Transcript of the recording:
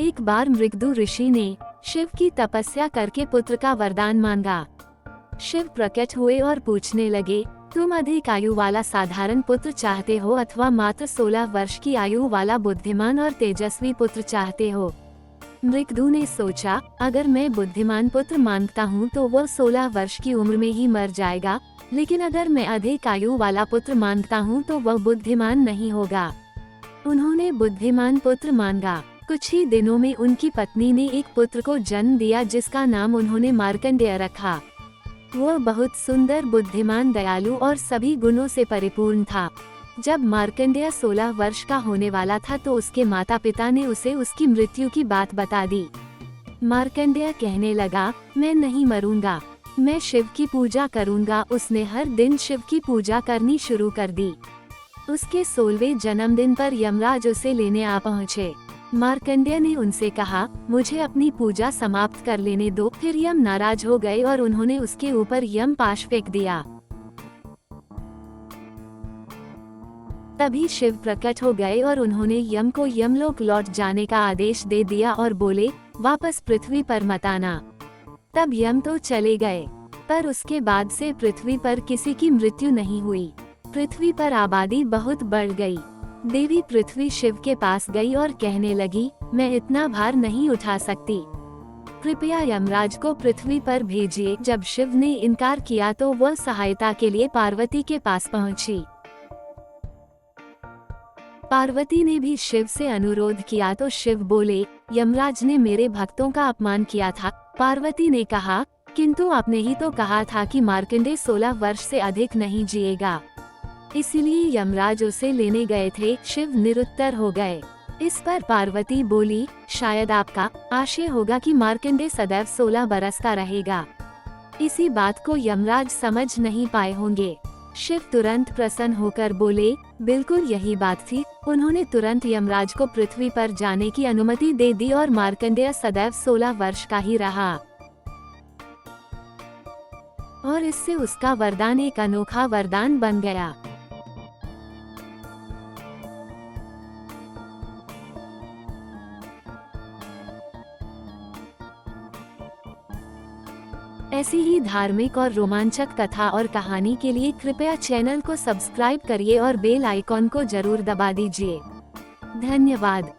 एक बार मृगदु ऋषि ने शिव की तपस्या करके पुत्र का वरदान मांगा। शिव प्रकट हुए और पूछने लगे, तुम अधिक आयु वाला साधारण पुत्र चाहते हो अथवा मात्र 16 वर्ष की आयु वाला बुद्धिमान और तेजस्वी पुत्र चाहते हो? मृगदु ने सोचा, अगर मैं बुद्धिमान पुत्र मांगता हूँ तो वह 16 वर्ष की उम्र में ही मर जाएगा, लेकिन अगर मैं अधिक आयु वाला पुत्र मांगता हूँ तो वह बुद्धिमान नहीं होगा। उन्होंने बुद्धिमान पुत्र मांगा। कुछ ही दिनों में उनकी पत्नी ने एक पुत्र को जन्म दिया जिसका नाम उन्होंने मार्कंडेय रखा। वह बहुत सुंदर, बुद्धिमान, दयालु और सभी गुणों से परिपूर्ण था। जब मार्कंडेय 16 वर्ष का होने वाला था तो उसके माता पिता ने उसे उसकी मृत्यु की बात बता दी। मार्कंडेय कहने लगा, मैं नहीं मरूंगा, मैं शिव की पूजा करूंगा। उसने हर दिन शिव की पूजा करनी शुरू कर दी। उसके 16वें जन्मदिन पर यमराज उसे लेने आ पहुँचे। मार्कंडेय ने उनसे कहा, मुझे अपनी पूजा समाप्त कर लेने दो। फिर यम नाराज हो गए और उन्होंने उसके ऊपर यम पाश फेंक दिया। तभी शिव प्रकट हो गए और उन्होंने यम को यमलोक लौट जाने का आदेश दे दिया और बोले, वापस पृथ्वी पर मत आना। तब यम तो चले गए, पर उसके बाद से पृथ्वी पर किसी की मृत्यु नहीं हुई। पृथ्वी पर आबादी बहुत बढ़ गई। देवी पृथ्वी शिव के पास गई और कहने लगी, मैं इतना भार नहीं उठा सकती, कृपया यमराज को पृथ्वी पर भेजिए। जब शिव ने इनकार किया तो वह सहायता के लिए पार्वती के पास पहुंची। पार्वती ने भी शिव से अनुरोध किया तो शिव बोले, यमराज ने मेरे भक्तों का अपमान किया था। पार्वती ने कहा, किंतु आपने ही तो कहा था कि मार्कंडेय 16 वर्ष से अधिक नहीं जिएगा, इसीलिए यमराज उसे लेने गए थे। शिव निरुत्तर हो गए। इस पर पार्वती बोली, शायद आपका आशय होगा कि मार्कंडेय सदैव 16 बरस का रहेगा। इसी बात को यमराज समझ नहीं पाए होंगे। शिव तुरंत प्रसन्न होकर बोले, बिल्कुल यही बात थी। उन्होंने तुरंत यमराज को पृथ्वी पर जाने की अनुमति दे दी और मार्कंडेय सदैव 16 वर्ष का ही रहा। और इससे उसका वरदान एक अनोखा वरदान बन गया। ऐसी ही धार्मिक और रोमांचक कथा और कहानी के लिए कृपया चैनल को सब्सक्राइब करिए और बेल आइकॉन को जरूर दबा दीजिए। धन्यवाद।